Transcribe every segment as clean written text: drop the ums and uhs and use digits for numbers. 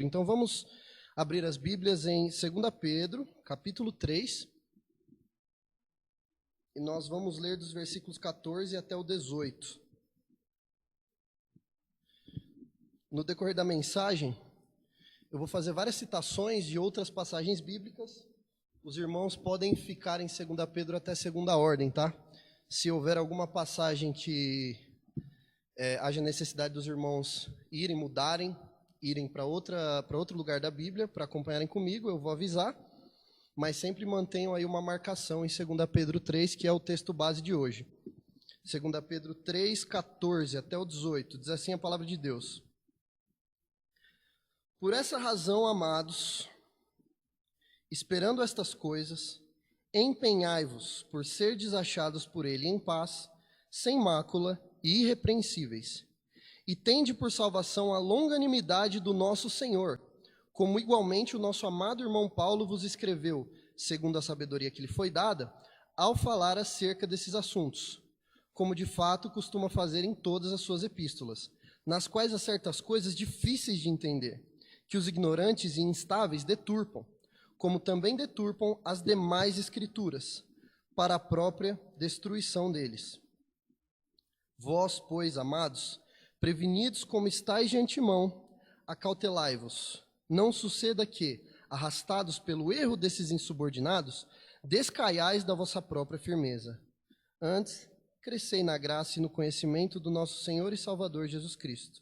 Então vamos abrir as Bíblias em 2 Pedro, capítulo 3, e nós vamos ler dos versículos 14 até o 18. No decorrer da mensagem, eu vou fazer várias citações de outras passagens bíblicas. Os irmãos podem ficar em 2 Pedro até segunda ordem, tá? Se houver alguma passagem que haja necessidade dos irmãos irem para outro lugar da Bíblia, para acompanharem comigo, eu vou avisar, mas sempre mantenham aí uma marcação em 2 Pedro 3, que é o texto base de hoje. 2 Pedro 3, 14 até o 18, diz assim a palavra de Deus. Por essa razão, amados, esperando estas coisas, empenhai-vos por serdes achados por ele em paz, sem mácula e irrepreensíveis. E tende por salvação a longanimidade do nosso Senhor, como igualmente o nosso amado irmão Paulo vos escreveu, segundo a sabedoria que lhe foi dada, ao falar acerca desses assuntos, como de fato costuma fazer em todas as suas epístolas, nas quais há certas coisas difíceis de entender, que os ignorantes e instáveis deturpam, como também deturpam as demais escrituras, para a própria destruição deles. Vós, pois, amados, prevenidos como estáis de antemão, acautelai-vos. Não suceda que, arrastados pelo erro desses insubordinados, descaiais da vossa própria firmeza. Antes, crescei na graça e no conhecimento do nosso Senhor e Salvador Jesus Cristo.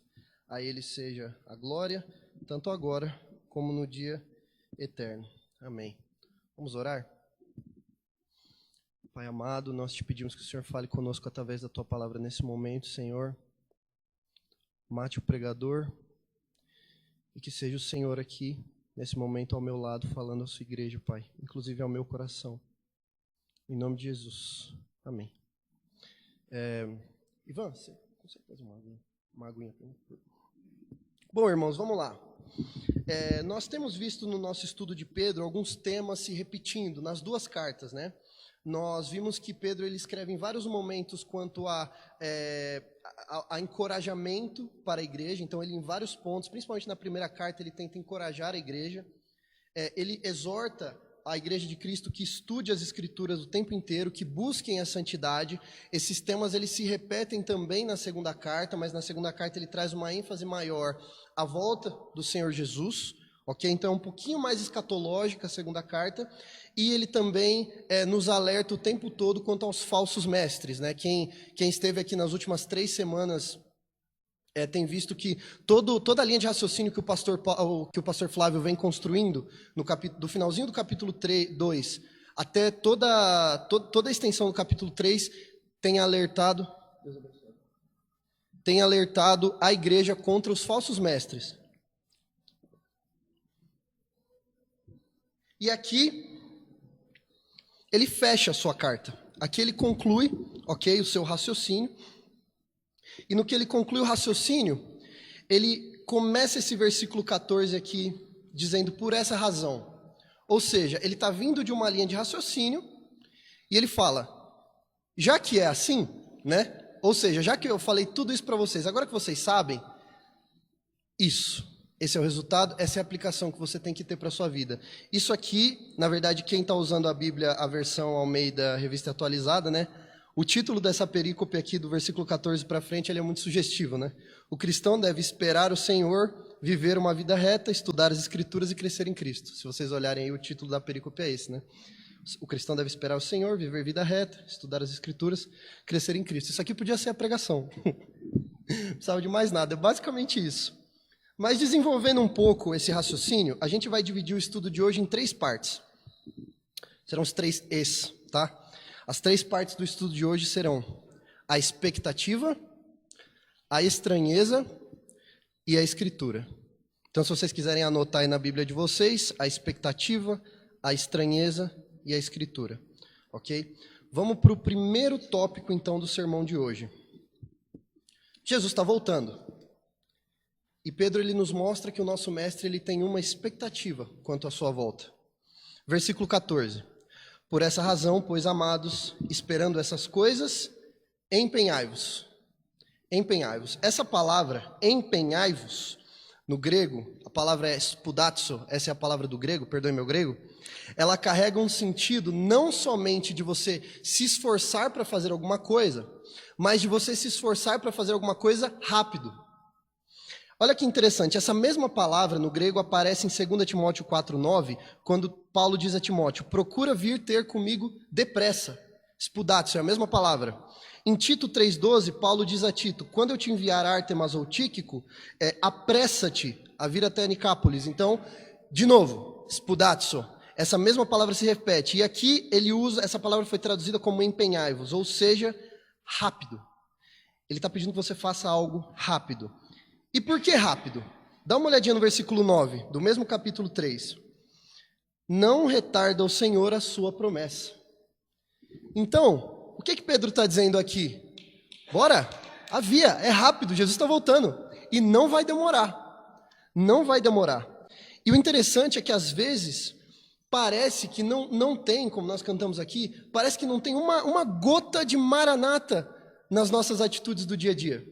A Ele seja a glória, tanto agora como no dia eterno. Amém. Vamos orar? Pai amado, nós te pedimos que o Senhor fale conosco através da Tua palavra nesse momento, Senhor. Mate o pregador e que seja o Senhor aqui, nesse momento, ao meu lado, falando à sua igreja, Pai, inclusive ao meu coração. Em nome de Jesus. Amém. Ivan, você consegue fazer uma aguinha para mim? Bom, irmãos, vamos lá. Nós temos visto no nosso estudo de Pedro alguns temas se repetindo nas duas cartas, né? Nós vimos que Pedro ele escreve em vários momentos quanto a encorajamento para a igreja. Então ele em vários pontos, principalmente na primeira carta, ele tenta encorajar a igreja. Ele exorta a igreja de Cristo que estude as escrituras o tempo inteiro, que busquem a santidade. Esses temas eles se repetem também na segunda carta, mas na segunda carta ele traz uma ênfase maior à volta do Senhor Jesus. Ok? Então é um pouquinho mais escatológica a segunda carta, e ele também nos alerta o tempo todo quanto aos falsos mestres, né? Quem esteve aqui nas últimas 3 semanas tem visto que toda a linha de raciocínio que o pastor Flávio vem construindo do finalzinho do capítulo 2 até toda a extensão do capítulo 3 tem alertado a igreja contra os falsos mestres. E aqui ele fecha a sua carta. Aqui ele conclui, ok, o seu raciocínio. E no que ele conclui o raciocínio, ele começa esse versículo 14 aqui, dizendo por essa razão. Ou seja, ele está vindo de uma linha de raciocínio, e ele fala, já que é assim, né? Ou seja, já que eu falei tudo isso para vocês, agora que vocês sabem, esse é o resultado, essa é a aplicação que você tem que ter para a sua vida. Isso aqui, na verdade, quem está usando a Bíblia, a versão Almeida Revista Atualizada, né? O título dessa perícope aqui, do versículo 14 para frente, ele é muito sugestivo, né? O cristão deve esperar o Senhor, viver uma vida reta, estudar as Escrituras e crescer em Cristo. Se vocês olharem aí, o título da perícope é esse, né? O cristão deve esperar o Senhor, viver vida reta, estudar as Escrituras, crescer em Cristo. Isso aqui podia ser a pregação. Não precisava de mais nada, é basicamente isso. Mas desenvolvendo um pouco esse raciocínio, a gente vai dividir o estudo de hoje em 3 partes. Serão os 3 Es, tá? As 3 partes do estudo de hoje serão a expectativa, a estranheza e a escritura. Então, se vocês quiserem anotar aí na Bíblia de vocês, a expectativa, a estranheza e a escritura. Ok? Vamos para o primeiro tópico, então, do sermão de hoje. Jesus está voltando. E Pedro ele nos mostra que o nosso mestre ele tem uma expectativa quanto à sua volta. Versículo 14. Por essa razão, pois, amados, esperando essas coisas, empenhai-vos. Empenhai-vos. Essa palavra, empenhai-vos, no grego, a palavra é spoudatzo, essa é a palavra do grego, perdoe meu grego, ela carrega um sentido não somente de você se esforçar para fazer alguma coisa, mas de você se esforçar para fazer alguma coisa rápido. Olha que interessante, essa mesma palavra no grego aparece em 2 Timóteo 4,9, quando Paulo diz a Timóteo, procura vir ter comigo depressa. Spoudatzo é a mesma palavra. Em Tito 3,12, Paulo diz a Tito, quando eu te enviar Ártemas ou Tíquico, apressa-te a vir até Nicápolis. Então, de novo, spoudatzo, essa mesma palavra se repete. E aqui ele usa, essa palavra foi traduzida como empenhai-vos, ou seja, rápido. Ele está pedindo que você faça algo rápido. E por que rápido? Dá uma olhadinha no versículo 9, do mesmo capítulo 3. Não retarda o Senhor a sua promessa. Então, o que Pedro está dizendo aqui? Bora, havia, é rápido, Jesus está voltando. E não vai demorar. Não vai demorar. E o interessante é que às vezes parece que não tem, como nós cantamos aqui, parece que não tem uma gota de maranata nas nossas atitudes do dia a dia.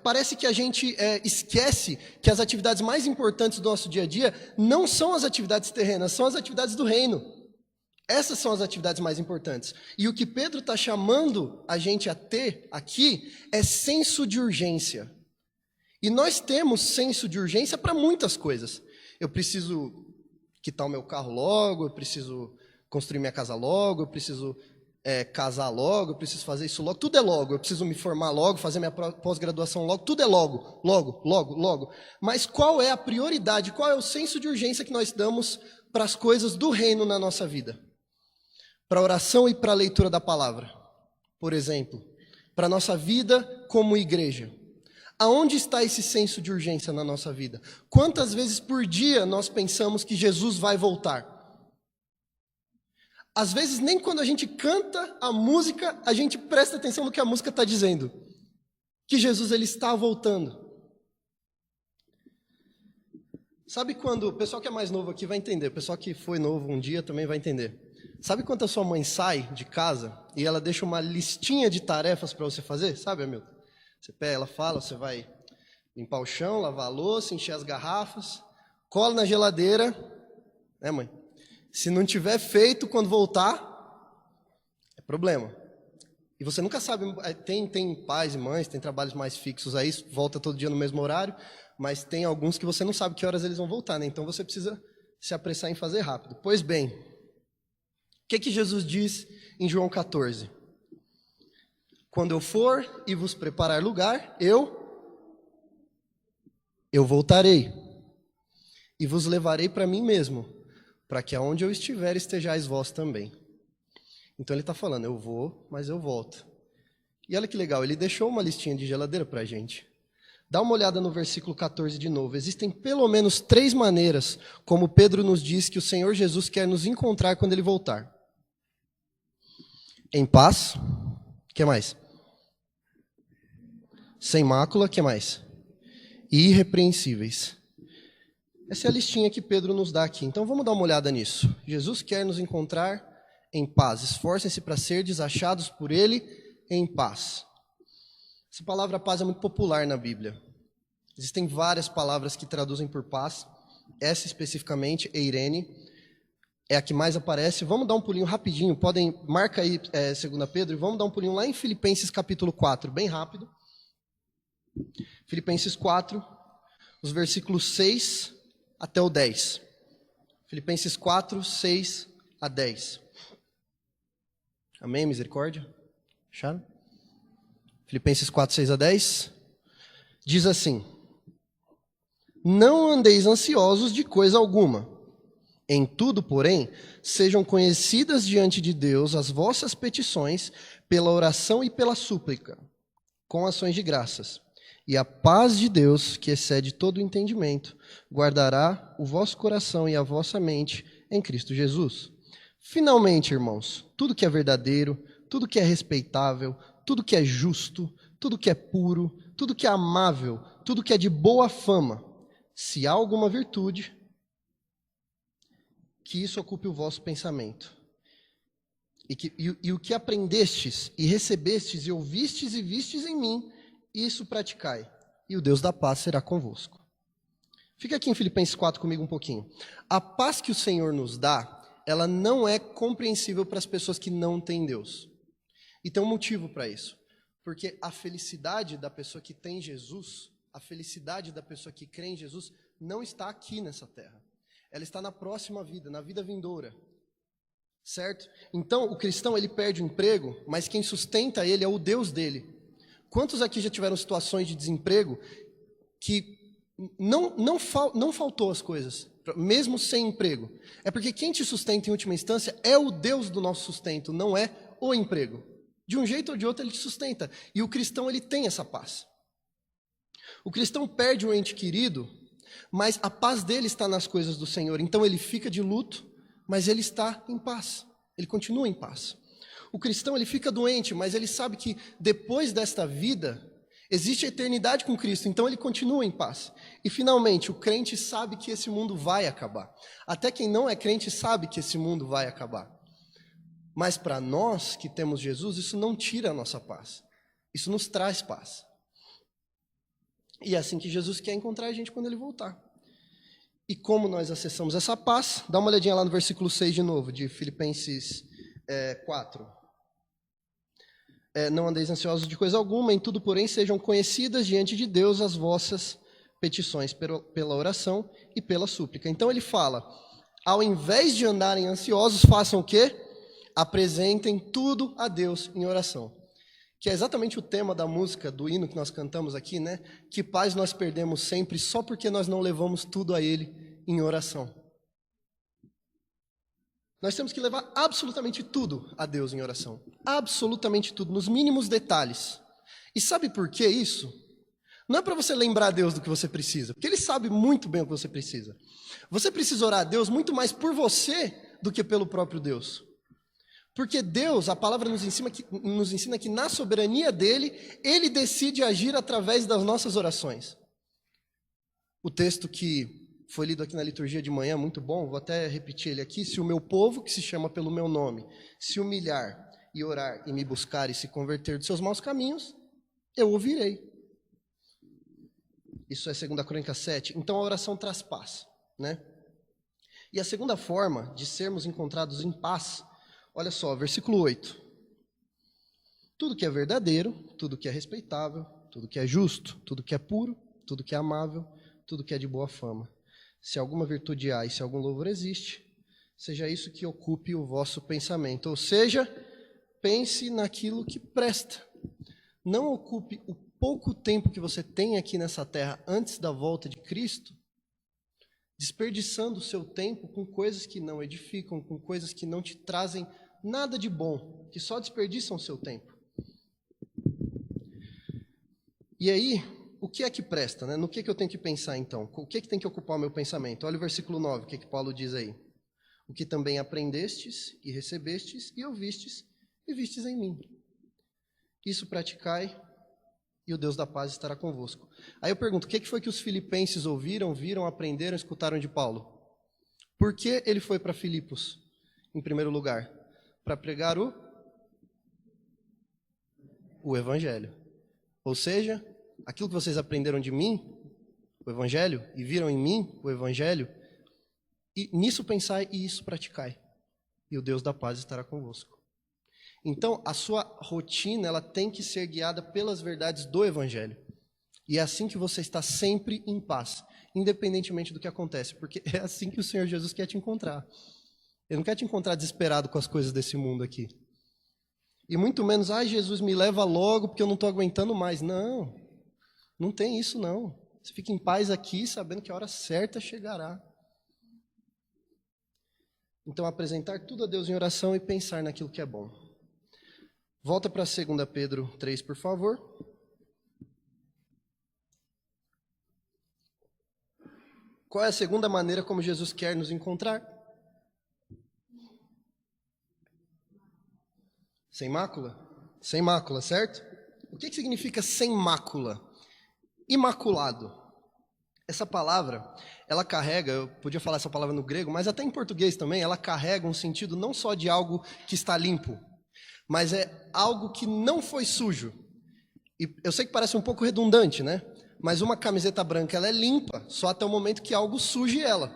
Parece que a gente esquece que as atividades mais importantes do nosso dia a dia não são as atividades terrenas, são as atividades do reino. Essas são as atividades mais importantes. E o que Pedro está chamando a gente a ter aqui é senso de urgência. E nós temos senso de urgência para muitas coisas. Eu preciso quitar o meu carro logo, eu preciso construir minha casa logo, eu preciso casar logo, eu preciso fazer isso logo, tudo é logo, eu preciso me formar logo, fazer minha pós-graduação logo, tudo é logo, logo, logo, logo. Mas qual é a prioridade, qual é o senso de urgência que nós damos para as coisas do reino na nossa vida? Para a oração e para a leitura da palavra, por exemplo, para a nossa vida como igreja. Aonde está esse senso de urgência na nossa vida? Quantas vezes por dia nós pensamos que Jesus vai voltar? Às vezes, nem quando a gente canta a música, a gente presta atenção no que a música está dizendo. Que Jesus ele está voltando. Sabe quando... O pessoal que é mais novo aqui vai entender. O pessoal que foi novo um dia também vai entender. Sabe quando a sua mãe sai de casa e ela deixa uma listinha de tarefas para você fazer? Sabe, Hamilton? Você pega, ela fala, você vai limpar o chão, lavar a louça, encher as garrafas, cola na geladeira, né, mãe? Se não tiver feito, quando voltar, é problema. E você nunca sabe, tem pais e mães, tem trabalhos mais fixos aí, volta todo dia no mesmo horário, mas tem alguns que você não sabe que horas eles vão voltar, né? Então você precisa se apressar em fazer rápido. Pois bem, o que Jesus diz em João 14? Quando eu for e vos preparar lugar, eu voltarei e vos levarei para mim mesmo, para que aonde eu estiver estejais vós também. Então ele está falando, eu vou, mas eu volto. E olha que legal, ele deixou uma listinha de geladeira para a gente. Dá uma olhada no versículo 14 de novo. Existem pelo menos 3 maneiras, como Pedro nos diz, que o Senhor Jesus quer nos encontrar quando ele voltar. Em paz, o que mais? Sem mácula, o que mais? Irrepreensíveis. Essa é a listinha que Pedro nos dá aqui. Então vamos dar uma olhada nisso. Jesus quer nos encontrar em paz. Esforcem-se para serdes achados por Ele em paz. Essa palavra paz é muito popular na Bíblia. Existem várias palavras que traduzem por paz. Essa especificamente, eirene, é a que mais aparece. Vamos dar um pulinho rapidinho. Marca aí 2 Pedro e vamos dar um pulinho lá em Filipenses capítulo 4, bem rápido. Filipenses 4, os versículos 6 até o 10. Filipenses 4, 6 a 10. Amém? Misericórdia? Acharam? Filipenses 4, 6 a 10. Diz assim: não andeis ansiosos de coisa alguma. Em tudo, porém, sejam conhecidas diante de Deus as vossas petições pela oração e pela súplica, com ações de graças. E a paz de Deus, que excede todo o entendimento, guardará o vosso coração e a vossa mente em Cristo Jesus. Finalmente, irmãos, tudo que é verdadeiro, tudo que é respeitável, tudo que é justo, tudo que é puro, tudo que é amável, tudo que é de boa fama, se há alguma virtude, que isso ocupe o vosso pensamento. E o que aprendestes, e recebestes, e ouvistes, e vistes em mim, isso praticai, e o Deus da paz será convosco. Fica aqui em Filipenses 4 comigo um pouquinho. A paz que o Senhor nos dá, ela não é compreensível para as pessoas que não têm Deus. E tem um motivo para isso. Porque a felicidade da pessoa que tem Jesus, a felicidade da pessoa que crê em Jesus, não está aqui nessa terra. Ela está na próxima vida, na vida vindoura. Certo? Então, o cristão, ele perde o emprego, mas quem sustenta ele é o Deus dele. Quantos aqui já tiveram situações de desemprego que não faltou as coisas, mesmo sem emprego? É porque quem te sustenta em última instância é o Deus do nosso sustento, não é o emprego. De um jeito ou de outro ele te sustenta. E o cristão, ele tem essa paz. O cristão perde um ente querido, mas a paz dele está nas coisas do Senhor. Então ele fica de luto, mas ele está em paz. Ele continua em paz. O cristão, ele fica doente, mas ele sabe que depois desta vida existe a eternidade com Cristo, então ele continua em paz. E finalmente, o crente sabe que esse mundo vai acabar. Até quem não é crente sabe que esse mundo vai acabar. Mas para nós que temos Jesus, isso não tira a nossa paz. Isso nos traz paz. E é assim que Jesus quer encontrar a gente quando ele voltar. E como nós acessamos essa paz? Dá uma olhadinha lá no versículo 6 de novo, de Filipenses 4. Não andeis ansiosos de coisa alguma, em tudo, porém, sejam conhecidas diante de Deus as vossas petições pela oração e pela súplica. Então ele fala, ao invés de andarem ansiosos, façam o quê? Apresentem tudo a Deus em oração. Que é exatamente o tema da música, do hino que nós cantamos aqui, né? Que paz nós perdemos sempre só porque nós não levamos tudo a Ele em oração. Nós temos que levar absolutamente tudo a Deus em oração. Absolutamente tudo, nos mínimos detalhes. E sabe por que isso? Não é para você lembrar a Deus do que você precisa, porque Ele sabe muito bem o que você precisa. Você precisa orar a Deus muito mais por você do que pelo próprio Deus. Porque Deus, a palavra nos ensina que na soberania dEle, Ele decide agir através das nossas orações. O texto que foi lido aqui na liturgia de manhã, muito bom, vou até repetir ele aqui. Se o meu povo, que se chama pelo meu nome, se humilhar e orar e me buscar e se converter dos seus maus caminhos, eu ouvirei. Isso é 2 Crônicas 7. Então a oração traz paz, né? E a segunda forma de sermos encontrados em paz, olha só, versículo 8. Tudo que é verdadeiro, tudo que é respeitável, tudo que é justo, tudo que é puro, tudo que é amável, tudo que é de boa fama. Se alguma virtude há e se algum louvor existe, seja isso que ocupe o vosso pensamento. Ou seja, pense naquilo que presta. Não ocupe o pouco tempo que você tem aqui nessa terra antes da volta de Cristo, desperdiçando o seu tempo com coisas que não edificam, com coisas que não te trazem nada de bom, que só desperdiçam o seu tempo. E aí, o que é que presta, né? No que eu tenho que pensar então? O que tem que ocupar o meu pensamento? Olha o versículo 9, o que Paulo diz aí? O que também aprendestes e recebestes e ouvistes e vistes em mim. Isso praticai e o Deus da paz estará convosco. Aí eu pergunto, o que foi que os filipenses ouviram, viram, aprenderam, escutaram de Paulo? Por que ele foi para Filipos, em primeiro lugar? Para pregar o Evangelho. Ou seja, aquilo que vocês aprenderam de mim, o Evangelho, e viram em mim, o Evangelho, e nisso pensai e isso praticai, e o Deus da paz estará convosco. Então, a sua rotina, ela tem que ser guiada pelas verdades do Evangelho. E é assim que você está sempre em paz, independentemente do que acontece, porque é assim que o Senhor Jesus quer te encontrar. Ele não quer te encontrar desesperado com as coisas desse mundo aqui. E muito menos, Jesus, me leva logo porque eu não estou aguentando mais. Não, não tem isso não. Você fica em paz aqui, sabendo que a hora certa chegará. Então, apresentar tudo a Deus em oração e pensar naquilo que é bom. Volta para 2 Pedro 3, por favor. Qual é a segunda maneira como Jesus quer nos encontrar? Sem mácula? Sem mácula, certo? O que significa sem mácula? Imaculado. Essa palavra, ela carrega, eu podia falar essa palavra no grego, mas até em português também, ela carrega um sentido não só de algo que está limpo, mas é algo que não foi sujo. E eu sei que parece um pouco redundante, né? Mas uma camiseta branca, ela é limpa, só até o momento que algo suje ela,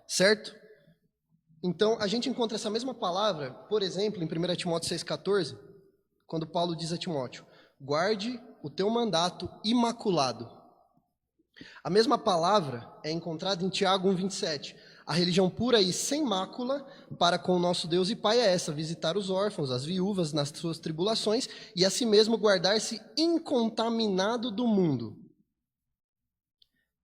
certo? Então, a gente encontra essa mesma palavra, por exemplo, em 1 Timóteo 6,14, quando Paulo diz a Timóteo, guarde o teu mandato imaculado. A mesma palavra é encontrada em Tiago 1,27. A religião pura e sem mácula para com o nosso Deus e Pai é essa, visitar os órfãos, as viúvas nas suas tribulações e a si mesmo guardar-se incontaminado do mundo.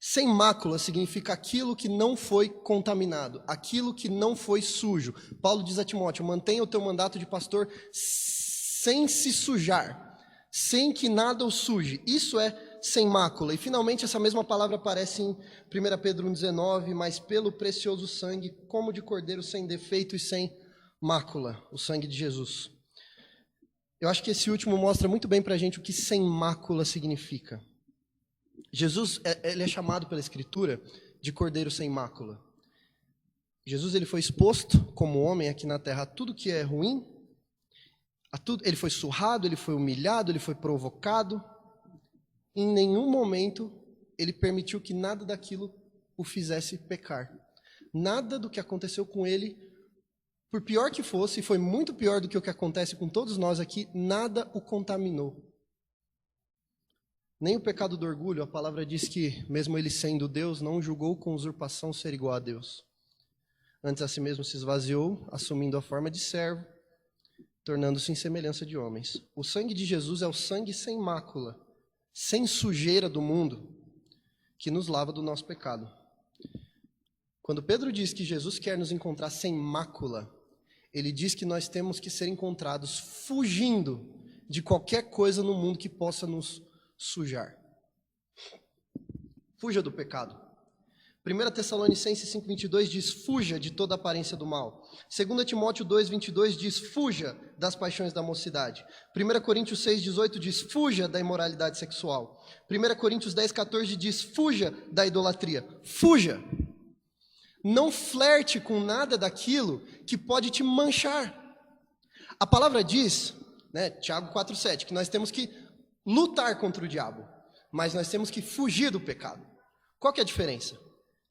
Sem mácula significa aquilo que não foi contaminado, aquilo que não foi sujo. Paulo diz a Timóteo, mantenha o teu mandato de pastor sem se sujar, sem que nada o suje. Isso é sem mácula. E finalmente essa mesma palavra aparece em 1 Pedro 1,19, mas pelo precioso sangue, como de cordeiro sem defeito e sem mácula, o sangue de Jesus. Eu acho que esse último mostra muito bem pra gente o que sem mácula significa. Jesus, ele é chamado pela Escritura de cordeiro sem mácula. Jesus, ele foi exposto como homem aqui na terra a tudo que é ruim, ele foi surrado, ele foi humilhado, ele foi provocado. Em nenhum momento ele permitiu que nada daquilo o fizesse pecar. Nada do que aconteceu com ele, por pior que fosse, e foi muito pior do que o que acontece com todos nós aqui, nada o contaminou. Nem o pecado do orgulho, a palavra diz que, mesmo ele sendo Deus, não julgou com usurpação ser igual a Deus. Antes a si mesmo se esvaziou, assumindo a forma de servo, tornando-se em semelhança de homens. O sangue de Jesus é o sangue sem mácula, sem sujeira do mundo, que nos lava do nosso pecado. Quando Pedro diz que Jesus quer nos encontrar sem mácula, ele diz que nós temos que ser encontrados fugindo de qualquer coisa no mundo que possa nos sujar. Fuja do pecado. 1 Tessalonicenses 5,22 diz, fuja de toda aparência do mal. 2 Timóteo 2,22 diz, fuja das paixões da mocidade. 1 Coríntios 6,18 diz, fuja da imoralidade sexual. 1 Coríntios 10,14 diz, fuja da idolatria. Fuja. Não flerte com nada daquilo que pode te manchar. A palavra diz, Tiago 4,7, que nós temos que lutar contra o diabo, mas nós temos que fugir do pecado. Qual que é a diferença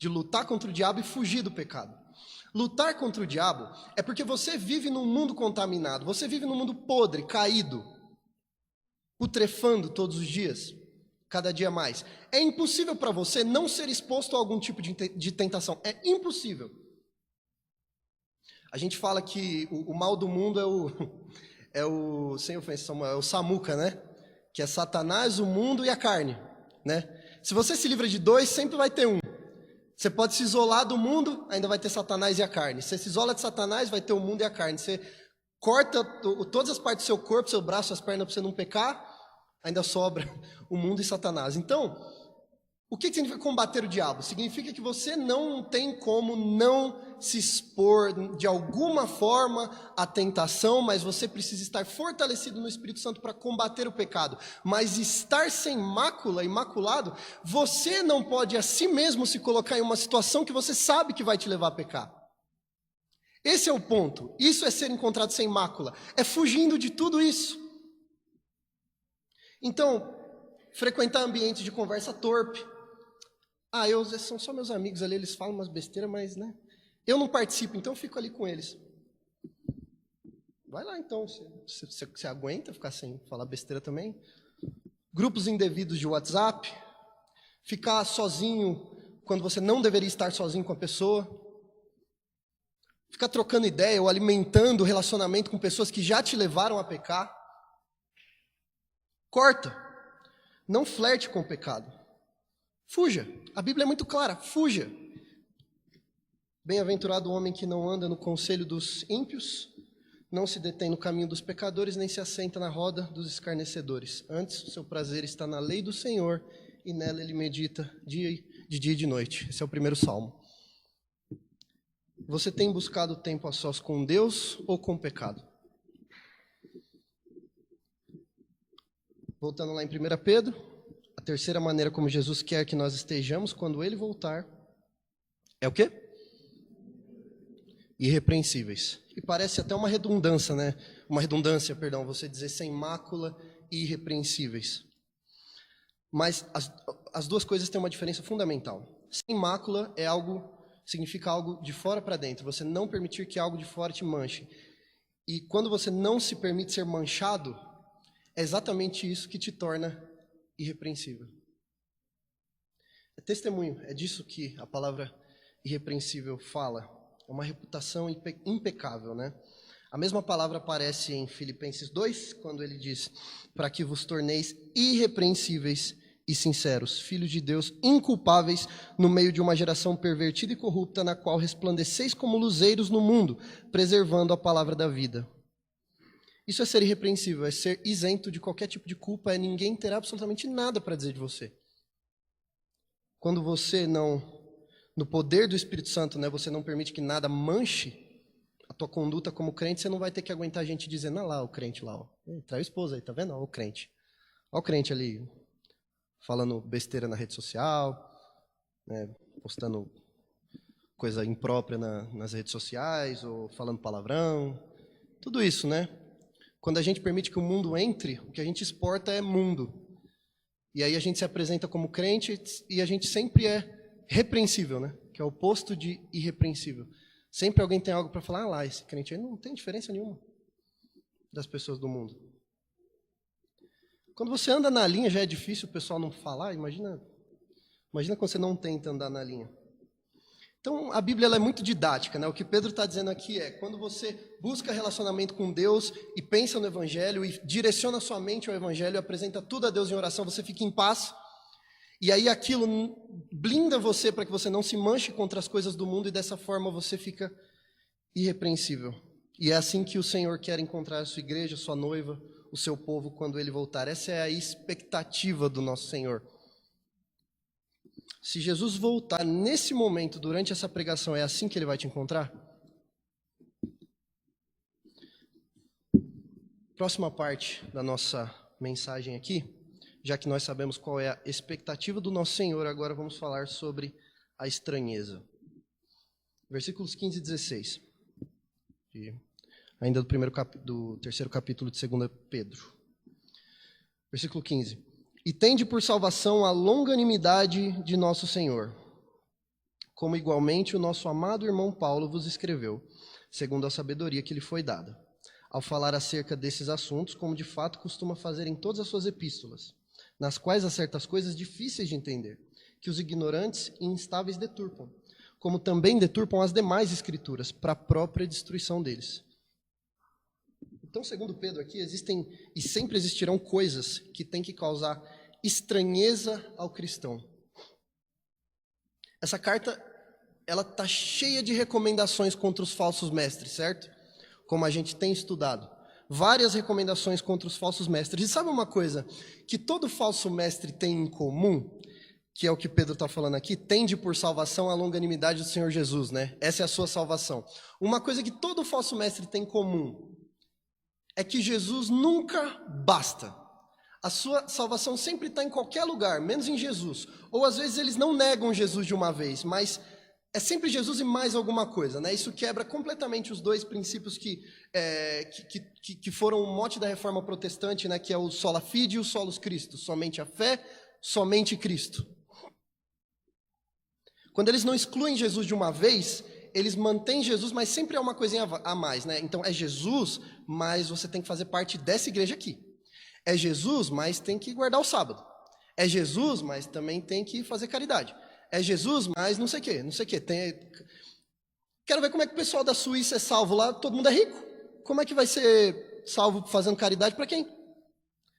de lutar contra o diabo e fugir do pecado? Lutar contra o diabo é porque você vive num mundo contaminado, você vive num mundo podre, caído, putrefando todos os dias, cada dia mais. É impossível para você não ser exposto a algum tipo de tentação, é impossível. A gente fala que o mal do mundo sem ofensa, é o Samuca, né? Que é Satanás, o mundo e a carne, né? Se você se livra de dois, sempre vai ter um. Você pode se isolar do mundo, ainda vai ter Satanás e a carne. Você se isola de Satanás, vai ter o mundo e a carne. Você corta todas as partes do seu corpo, seu braço, suas pernas, para você não pecar, ainda sobra o mundo e Satanás. Então, o que significa combater o diabo? Significa que você não tem como não se expor de alguma forma à tentação, mas você precisa estar fortalecido no Espírito Santo para combater o pecado. Mas estar sem mácula, imaculado, você não pode a si mesmo se colocar em uma situação que você sabe que vai te levar a pecar. Esse é o ponto. Isso é ser encontrado sem mácula. É fugindo de tudo isso. Então, frequentar ambientes de conversa torpe. São só meus amigos ali, eles falam umas besteiras, mas, eu não participo, então eu fico ali com eles. Vai lá, então, você aguenta ficar sem falar besteira também? Grupos indevidos de WhatsApp, ficar sozinho quando você não deveria estar sozinho com a pessoa, ficar trocando ideia ou alimentando o relacionamento com pessoas que já te levaram a pecar. Corta, não flerte com o pecado. Fuja. A Bíblia é muito clara. Fuja. Bem-aventurado o homem que não anda no conselho dos ímpios, não se detém no caminho dos pecadores, nem se assenta na roda dos escarnecedores. Antes, o seu prazer está na lei do Senhor, e nela ele medita de dia e de noite. Esse é o primeiro salmo. Você tem buscado tempo a sós com Deus ou com o pecado? Voltando lá em 1 Pedro. A terceira maneira como Jesus quer que nós estejamos quando Ele voltar é o quê? Irrepreensíveis. E parece até uma redundância, você dizer sem mácula e irrepreensíveis. Mas as duas coisas têm uma diferença fundamental. Sem mácula significa algo de fora para dentro. Você não permitir que algo de fora te manche. E quando você não se permite ser manchado, é exatamente isso que te torna irrepreensível. É testemunho, é disso que a palavra irrepreensível fala. É uma reputação impecável, né? A mesma palavra aparece em Filipenses 2, quando ele diz: para que vos torneis irrepreensíveis e sinceros, filhos de Deus, inculpáveis no meio de uma geração pervertida e corrupta, na qual resplandeceis como luzeiros no mundo, preservando a palavra da vida. Isso é ser irrepreensível, é ser isento de qualquer tipo de culpa, é ninguém ter absolutamente nada para dizer de você. Quando você não, no poder do Espírito Santo, né, você não permite que nada manche a tua conduta como crente, você não vai ter que aguentar a gente dizendo: ah lá, o crente lá, ó. Traiu a esposa aí, tá vendo? Ó, o crente. Ó o crente ali, falando besteira na rede social, né, postando coisa imprópria nas redes sociais, ou falando palavrão. Tudo isso, né? Quando a gente permite que o mundo entre, o que a gente exporta é mundo. E aí a gente se apresenta como crente e a gente sempre é repreensível, né? Que é o oposto de irrepreensível. Sempre alguém tem algo para falar: ah lá, esse crente aí não tem diferença nenhuma das pessoas do mundo. Quando você anda na linha já é difícil o pessoal não falar, imagina quando você não tenta andar na linha. Então a Bíblia ela é muito didática, né? O que Pedro está dizendo aqui é: quando você busca relacionamento com Deus e pensa no Evangelho e direciona sua mente ao Evangelho e apresenta tudo a Deus em oração, você fica em paz. E aí aquilo blinda você para que você não se manche contra as coisas do mundo e dessa forma você fica irrepreensível. E é assim que o Senhor quer encontrar a sua igreja, a sua noiva, o seu povo quando Ele voltar. Essa é a expectativa do nosso Senhor. Se Jesus voltar nesse momento, durante essa pregação, é assim que Ele vai te encontrar? Próxima parte da nossa mensagem aqui. Já que nós sabemos qual é a expectativa do nosso Senhor, agora vamos falar sobre a estranheza. Versículos 15 e 16. Ainda do terceiro capítulo de 2 Pedro. Versículo 15. E tende por salvação a longanimidade de nosso Senhor, como igualmente o nosso amado irmão Paulo vos escreveu, segundo a sabedoria que lhe foi dada, ao falar acerca desses assuntos, como de fato costuma fazer em todas as suas epístolas, nas quais há certas coisas difíceis de entender, que os ignorantes e instáveis deturpam, como também deturpam as demais escrituras, para a própria destruição deles. Então, segundo Pedro aqui, existem e sempre existirão coisas que têm que causar estranheza ao cristão. Essa carta, ela está cheia de recomendações contra os falsos mestres, certo? Como a gente tem estudado. Várias recomendações contra os falsos mestres. E sabe uma coisa que todo falso mestre tem em comum, que é o que Pedro está falando aqui? Tende por salvação a longanimidade do Senhor Jesus, né? Essa é a sua salvação. Uma coisa que todo falso mestre tem em comum é que Jesus nunca basta. A sua salvação sempre está em qualquer lugar, menos em Jesus. Ou às vezes eles não negam Jesus de uma vez, mas é sempre Jesus e mais alguma coisa, né? Isso quebra completamente os dois princípios que foram o mote da reforma protestante, né? Que é o sola fide e o solus Christus, somente a fé, somente Cristo. Quando eles não excluem Jesus de uma vez, eles mantêm Jesus, mas sempre é uma coisinha a mais, né? Então é Jesus, mas você tem que fazer parte dessa igreja aqui. É Jesus, mas tem que guardar o sábado. É Jesus, mas também tem que fazer caridade. É Jesus, mas não sei o quê, não sei o quê. Quero ver como é que o pessoal da Suíça é salvo lá, todo mundo é rico. Como é que vai ser salvo fazendo caridade para quem?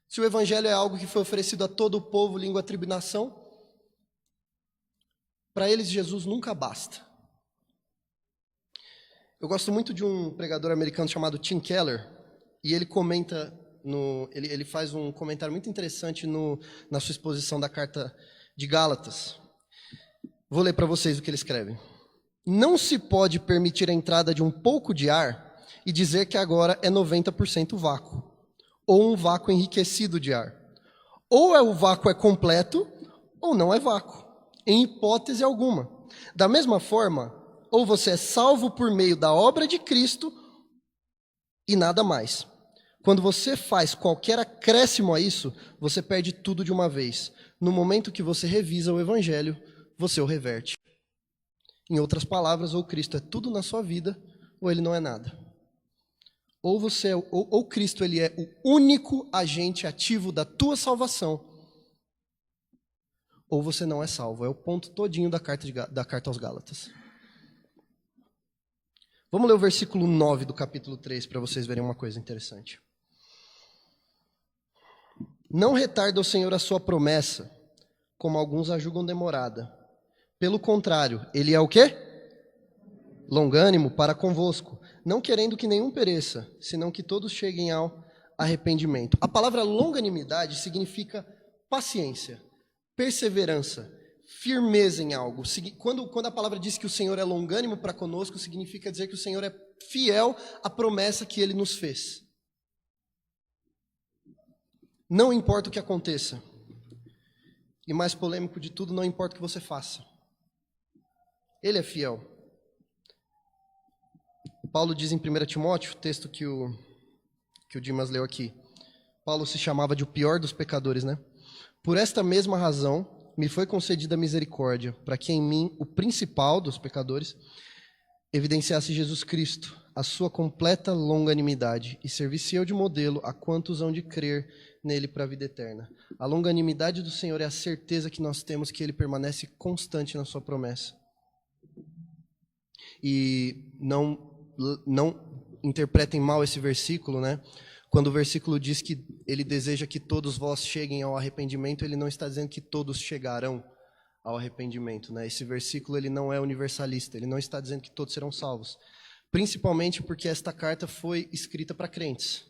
Se o evangelho é algo que foi oferecido a todo o povo, língua, tribo e nação, para eles Jesus nunca basta. Eu gosto muito de um pregador americano chamado Tim Keller, e ele comenta, ele faz um comentário muito interessante na sua exposição da carta de Gálatas. Vou ler para vocês o que ele escreve. Não se pode permitir a entrada de um pouco de ar e dizer que agora é 90% vácuo, ou um vácuo enriquecido de ar. Ou o vácuo é completo, ou não é vácuo, em hipótese alguma. Da mesma forma, ou você é salvo por meio da obra de Cristo e nada mais. Quando você faz qualquer acréscimo a isso, você perde tudo de uma vez. No momento que você revisa o evangelho, você o reverte. Em outras palavras, ou Cristo é tudo na sua vida, ou ele não é nada. Ou Cristo ele é o único agente ativo da tua salvação, ou você não é salvo. É o ponto todinho da carta aos Gálatas. Vamos ler o versículo 9 do capítulo 3 para vocês verem uma coisa interessante. Não retarda o Senhor a sua promessa, como alguns a julgam demorada. Pelo contrário, ele é o quê? Longânimo para convosco, não querendo que nenhum pereça, senão que todos cheguem ao arrependimento. A palavra longanimidade significa paciência, perseverança, firmeza em algo. Quando a palavra diz que o Senhor é longânimo para conosco, significa dizer que o Senhor é fiel à promessa que Ele nos fez. Não importa o que aconteça. E mais polêmico de tudo, não importa o que você faça. Ele é fiel. Paulo diz em 1 Timóteo, texto que o Dimas leu aqui. Paulo se chamava de o pior dos pecadores, né? Por esta mesma razão, me foi concedida misericórdia, para que em mim, o principal dos pecadores, evidenciasse Jesus Cristo, a sua completa longanimidade, e servisse eu de modelo a quantos hão de crer nele para a vida eterna. A longanimidade do Senhor é a certeza que nós temos que ele permanece constante na sua promessa. E não interpretem mal esse versículo, né? Quando o versículo diz que ele deseja que todos vós cheguem ao arrependimento, ele não está dizendo que todos chegarão ao arrependimento, né? Esse versículo ele não é universalista, ele não está dizendo que todos serão salvos. Principalmente porque esta carta foi escrita para crentes,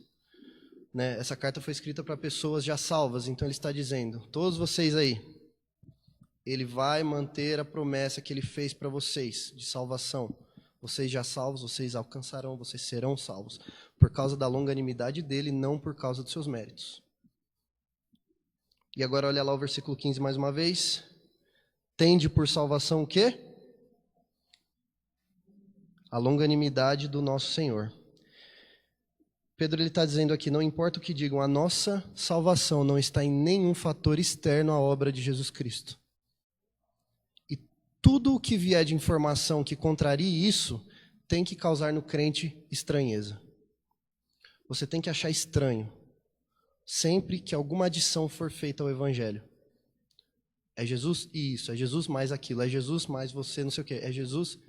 né? Essa carta foi escrita para pessoas já salvas, então ele está dizendo, todos vocês aí, ele vai manter a promessa que ele fez para vocês de salvação. Vocês já salvos, vocês alcançarão, vocês serão salvos. Por causa da longanimidade dele, não por causa dos seus méritos. E agora olha lá o versículo 15 mais uma vez. Tende por salvação o quê? A longanimidade do nosso Senhor. Pedro ele está dizendo aqui, não importa o que digam, a nossa salvação não está em nenhum fator externo à obra de Jesus Cristo. Tudo o que vier de informação que contrarie isso, tem que causar no crente estranheza. Você tem que achar estranho, sempre que alguma adição for feita ao evangelho. É Jesus isso, é Jesus mais aquilo, é Jesus mais você, não sei o quê, é Jesus,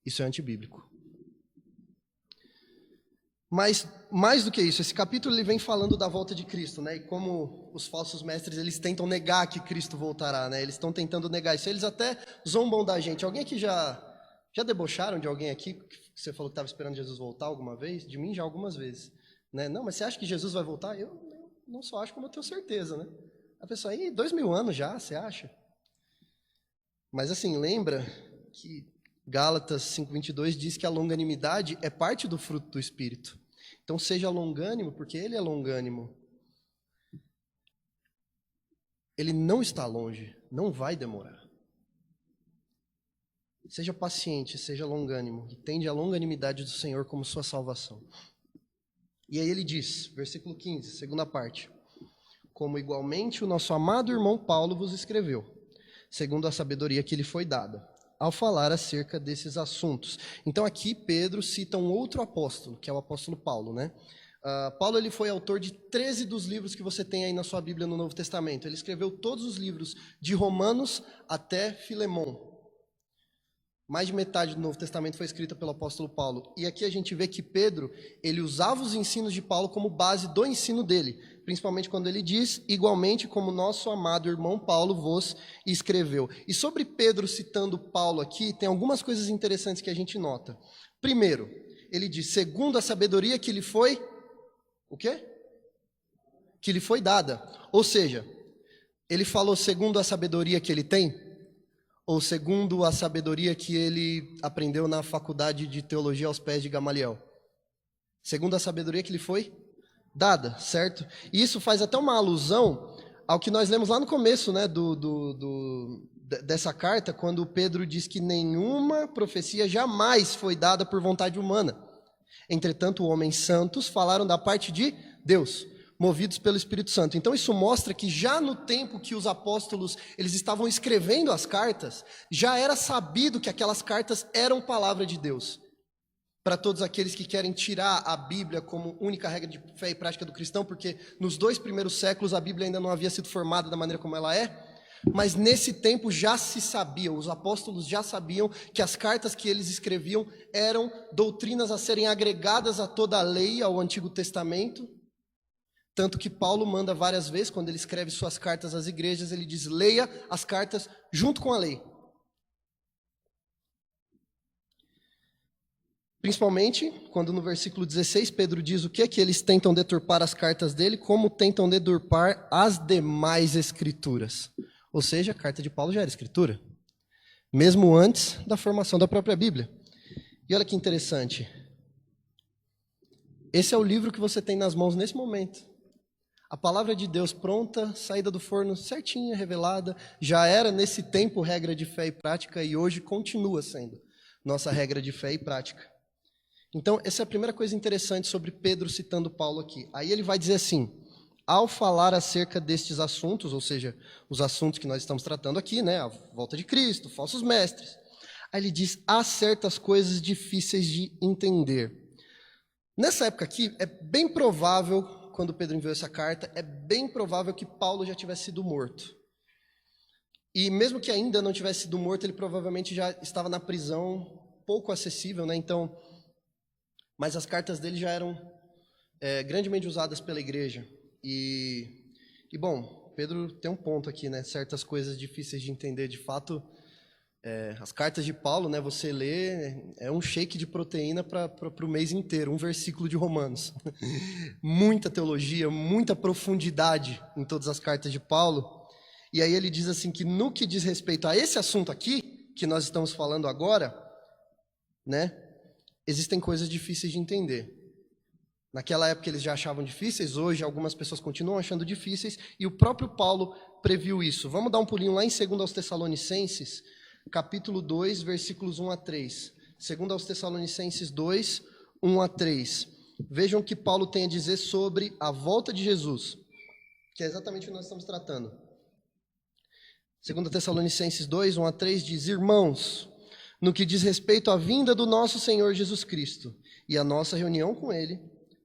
isso é antibíblico. Mas, mais do que isso, esse capítulo ele vem falando da volta de Cristo, né? E como os falsos mestres, eles tentam negar que Cristo voltará, né? Eles estão tentando negar isso. Eles até zombam da gente. Alguém aqui já debocharam de alguém aqui que você falou que estava esperando Jesus voltar alguma vez? De mim já algumas vezes, né? Não, mas você acha que Jesus vai voltar? Eu não só acho, como eu tenho certeza, né? A pessoa aí, 2000 anos já, você acha? Mas assim, lembra que Gálatas 5:22 diz que a longanimidade é parte do fruto do Espírito. Então seja longânimo, porque ele é longânimo. Ele não está longe, não vai demorar. Seja paciente, seja longânimo, e tende a longanimidade do Senhor como sua salvação. E aí ele diz, versículo 15, segunda parte, como igualmente o nosso amado irmão Paulo vos escreveu, segundo a sabedoria que lhe foi dada, ao falar acerca desses assuntos. Então aqui Pedro cita um outro apóstolo, que é o apóstolo Paulo, né? Paulo ele foi autor de 13 dos livros que você tem aí na sua Bíblia no Novo Testamento. Ele escreveu todos os livros de Romanos até Filemon. Mais de metade do Novo Testamento foi escrita pelo apóstolo Paulo. E aqui a gente vê que Pedro, ele usava os ensinos de Paulo como base do ensino dele. Principalmente quando ele diz, igualmente como nosso amado irmão Paulo vos escreveu. E sobre Pedro citando Paulo aqui, tem algumas coisas interessantes que a gente nota. Primeiro, ele diz, segundo a sabedoria que lhe foi, o quê? Que lhe foi dada. Ou seja, ele falou segundo a sabedoria que ele tem? Ou segundo a sabedoria que ele aprendeu na faculdade de teologia aos pés de Gamaliel? Segundo a sabedoria que lhe foi dada, certo? E isso faz até uma alusão ao que nós lemos lá no começo, né, dessa carta, quando Pedro diz que nenhuma profecia jamais foi dada por vontade humana. Entretanto, homens santos falaram da parte de Deus, movidos pelo Espírito Santo. Então isso mostra que já no tempo que os apóstolos eles estavam escrevendo as cartas, já era sabido que aquelas cartas eram palavra de Deus. Para todos aqueles que querem tirar a Bíblia como única regra de fé e prática do cristão, porque nos 2 primeiros séculos a Bíblia ainda não havia sido formada da maneira como ela é, mas nesse tempo já se sabia, os apóstolos já sabiam que as cartas que eles escreviam eram doutrinas a serem agregadas a toda a lei, ao Antigo Testamento, tanto que Paulo manda várias vezes, quando ele escreve suas cartas às igrejas, ele diz, leia as cartas junto com a lei. Principalmente quando no versículo 16 Pedro diz o quê? Que eles tentam deturpar as cartas dele, como tentam deturpar as demais escrituras. Ou seja, a carta de Paulo já era escritura, mesmo antes da formação da própria Bíblia. E olha que interessante, esse é o livro que você tem nas mãos nesse momento. A palavra de Deus pronta, saída do forno certinha, revelada, já era nesse tempo regra de fé e prática e hoje continua sendo nossa regra de fé e prática. Então, essa é a primeira coisa interessante sobre Pedro citando Paulo aqui. Aí ele vai dizer assim, ao falar acerca destes assuntos, ou seja, os assuntos que nós estamos tratando aqui, né, a volta de Cristo, falsos mestres, aí ele diz, há certas coisas difíceis de entender. Nessa época aqui, é bem provável, quando Pedro enviou essa carta, é bem provável que Paulo já tivesse sido morto. E mesmo que ainda não tivesse sido morto, ele provavelmente já estava na prisão, pouco acessível, né, então... Mas as cartas dele já eram grandemente usadas pela igreja. E bom, Pedro tem um ponto aqui, né? Certas coisas difíceis de entender. De fato, as cartas de Paulo, né? Você lê, é um shake de proteína para o mês inteiro, um versículo de Romanos. Muita teologia, muita profundidade em todas as cartas de Paulo. E aí ele diz assim que no que diz respeito a esse assunto aqui, que nós estamos falando agora, né? Existem coisas difíceis de entender. Naquela época eles já achavam difíceis, hoje algumas pessoas continuam achando difíceis, e o próprio Paulo previu isso. Vamos dar um pulinho lá em 2 aos Tessalonicenses, capítulo 2, versículos 1 a 3. 2 aos Tessalonicenses 2, 1 a 3. Vejam o que Paulo tem a dizer sobre a volta de Jesus, que é exatamente o que nós estamos tratando. 2 Tessalonicenses 2, 1 a 3 diz, irmãos, no que diz respeito à vinda do nosso Senhor Jesus Cristo e à nossa reunião com Ele,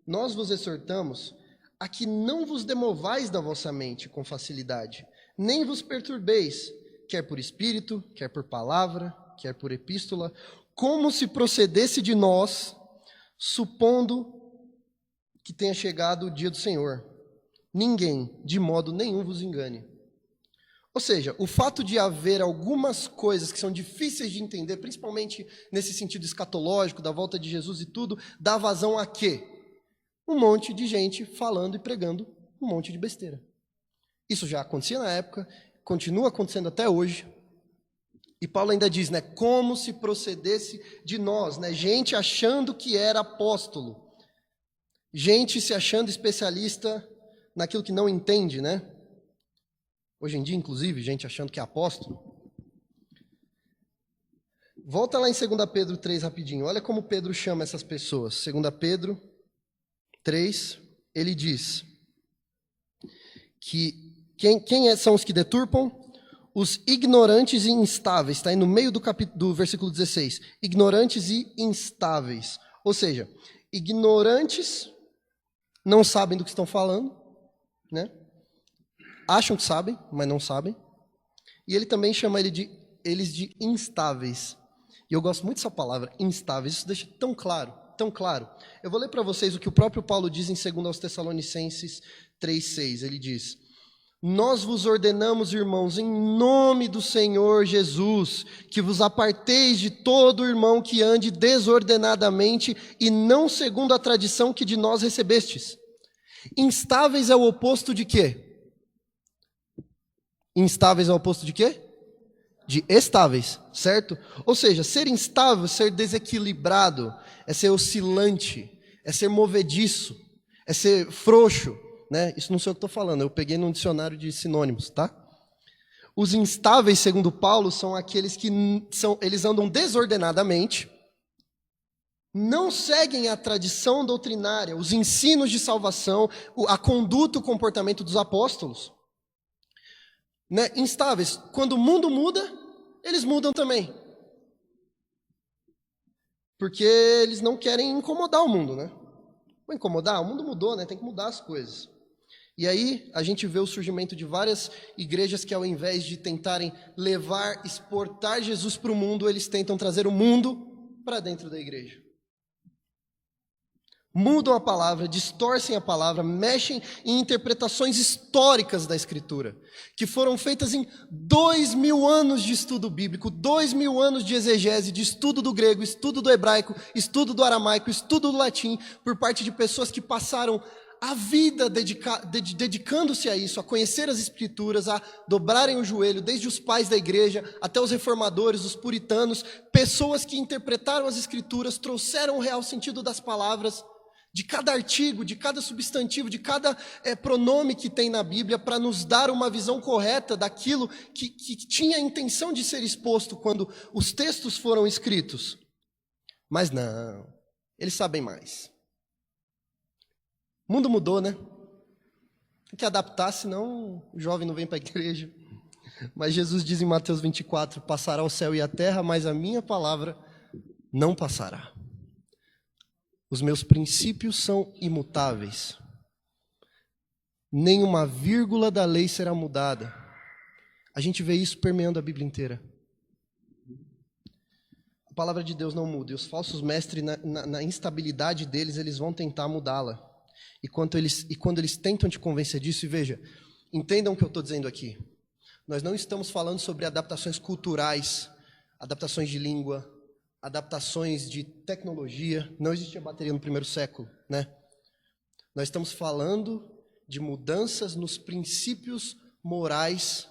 nós vos exortamos a que não vos demovais da vossa mente com facilidade, nem vos perturbeis, quer por espírito, quer por palavra, quer por epístola, como se procedesse de nós, supondo que tenha chegado o dia do Senhor. Ninguém, de modo nenhum, vos engane. Ou seja, o fato de haver algumas coisas que são difíceis de entender, principalmente nesse sentido escatológico, da volta de Jesus e tudo, dá vazão a quê? Um monte de gente falando e pregando um monte de besteira. Isso já acontecia na época, continua acontecendo até hoje. E Paulo ainda diz, né, como se procedesse de nós, né, gente achando que era apóstolo, gente se achando especialista naquilo que não entende, né? Hoje em dia, inclusive, gente achando que é apóstolo. Volta lá em 2 Pedro 3 rapidinho. Olha como Pedro chama essas pessoas. 2 Pedro 3, ele diz que quem são os que deturpam? Os ignorantes e instáveis. Está aí no meio do versículo 16. Ignorantes e instáveis. Ou seja, ignorantes não sabem do que estão falando, né? Acham que sabem, mas não sabem. E ele também chama eles de instáveis. E eu gosto muito dessa palavra, instáveis. Isso deixa tão claro, tão claro. Eu vou ler para vocês o que o próprio Paulo diz em 2 aos Tessalonicenses 3,6. Ele diz, nós vos ordenamos, irmãos, em nome do Senhor Jesus, que vos aparteis de todo irmão que ande desordenadamente e não segundo a tradição que de nós recebestes. Instáveis é o oposto de quê? Instáveis é o oposto de quê? De estáveis, certo? Ou seja, ser instável, ser desequilibrado, é ser oscilante, é ser movediço, é ser frouxo, né? Isso não sei o que estou falando, eu peguei num dicionário de sinônimos, tá? Os instáveis, segundo Paulo, são aqueles que eles andam desordenadamente, não seguem a tradição doutrinária, os ensinos de salvação, a conduta e o comportamento dos apóstolos. Né? Instáveis. Quando o mundo muda, eles mudam também. Porque eles não querem incomodar o mundo, né? Vou incomodar? O mundo mudou, né? Tem que mudar as coisas. E aí a gente vê o surgimento de várias igrejas que, ao invés de tentarem exportar Jesus para o mundo, eles tentam trazer o mundo para dentro da igreja. Mudam a palavra, distorcem a palavra, mexem em interpretações históricas da Escritura, que foram feitas em 2000 anos de estudo bíblico, 2000 anos de exegese, de estudo do grego, estudo do hebraico, estudo do aramaico, estudo do latim, por parte de pessoas que passaram a vida dedicando-se a isso, a conhecer as Escrituras, a dobrarem o joelho, desde os pais da igreja até os reformadores, os puritanos, pessoas que interpretaram as Escrituras, trouxeram o real sentido das palavras, de cada artigo, de cada substantivo, de cada pronome que tem na Bíblia, para nos dar uma visão correta daquilo que tinha a intenção de ser exposto quando os textos foram escritos. Mas não, eles sabem mais. O mundo mudou, né? Tem que adaptar, senão o jovem não vem para a igreja. Mas Jesus diz em Mateus 24, passará o céu e a terra, mas a minha palavra não passará. Os meus princípios são imutáveis. Nenhuma vírgula da lei será mudada. A gente vê isso permeando a Bíblia inteira. A palavra de Deus não muda. E os falsos mestres, na instabilidade deles, eles vão tentar mudá-la. E quando eles tentam te convencer disso, e veja, entendam o que eu estou dizendo aqui. Nós não estamos falando sobre adaptações culturais, adaptações de língua, adaptações de tecnologia. Não existia bateria no primeiro século, né? Nós estamos falando de mudanças nos princípios morais,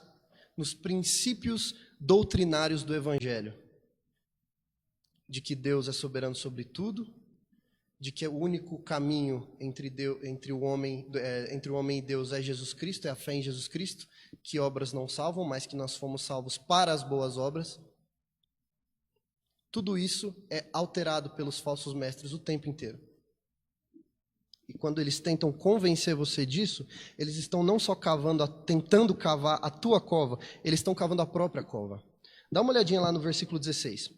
nos princípios doutrinários do Evangelho. De que Deus é soberano sobre tudo, de que o único caminho entre o homem e Deus é Jesus Cristo, é a fé em Jesus Cristo, que obras não salvam, mas que nós fomos salvos para as boas obras. Tudo isso é alterado pelos falsos mestres o tempo inteiro. E quando eles tentam convencer você disso, eles estão não só tentando cavar a tua cova, eles estão cavando a própria cova. Dá uma olhadinha lá no versículo 16.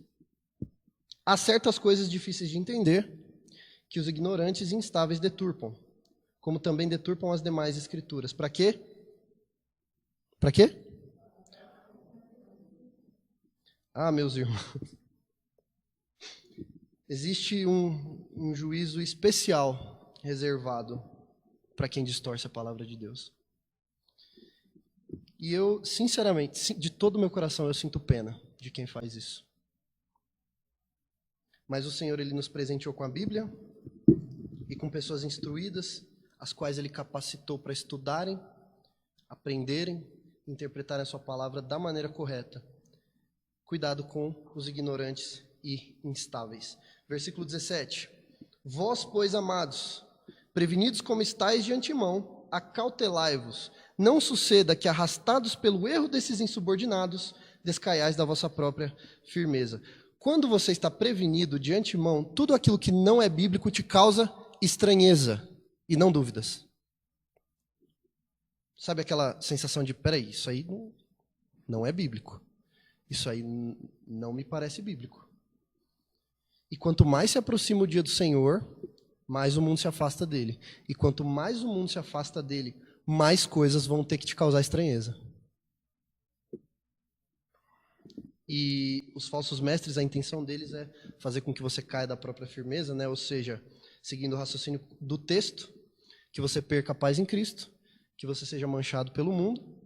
Há certas coisas difíceis de entender que os ignorantes e instáveis deturpam, como também deturpam as demais escrituras. Para quê? Para quê? Ah, meus irmãos. Existe um juízo especial reservado para quem distorce a palavra de Deus. E eu, sinceramente, de todo o meu coração, eu sinto pena de quem faz isso. Mas o Senhor, Ele nos presenteou com a Bíblia e com pessoas instruídas, as quais Ele capacitou para estudarem, aprenderem, interpretarem a sua palavra da maneira correta. Cuidado com os ignorantes e instáveis. Versículo 17. Vós, pois, amados, prevenidos como estáis de antemão, acautelai-vos. Não suceda que, arrastados pelo erro desses insubordinados, descaiais da vossa própria firmeza. Quando você está prevenido de antemão, tudo aquilo que não é bíblico te causa estranheza e não dúvidas. Sabe aquela sensação de, peraí, isso aí não é bíblico. Isso aí não me parece bíblico. E quanto mais se aproxima o dia do Senhor, mais o mundo se afasta dele. E quanto mais o mundo se afasta dele, mais coisas vão ter que te causar estranheza. E os falsos mestres, a intenção deles é fazer com que você caia da própria firmeza, né? Ou seja, seguindo o raciocínio do texto, que você perca a paz em Cristo, que você seja manchado pelo mundo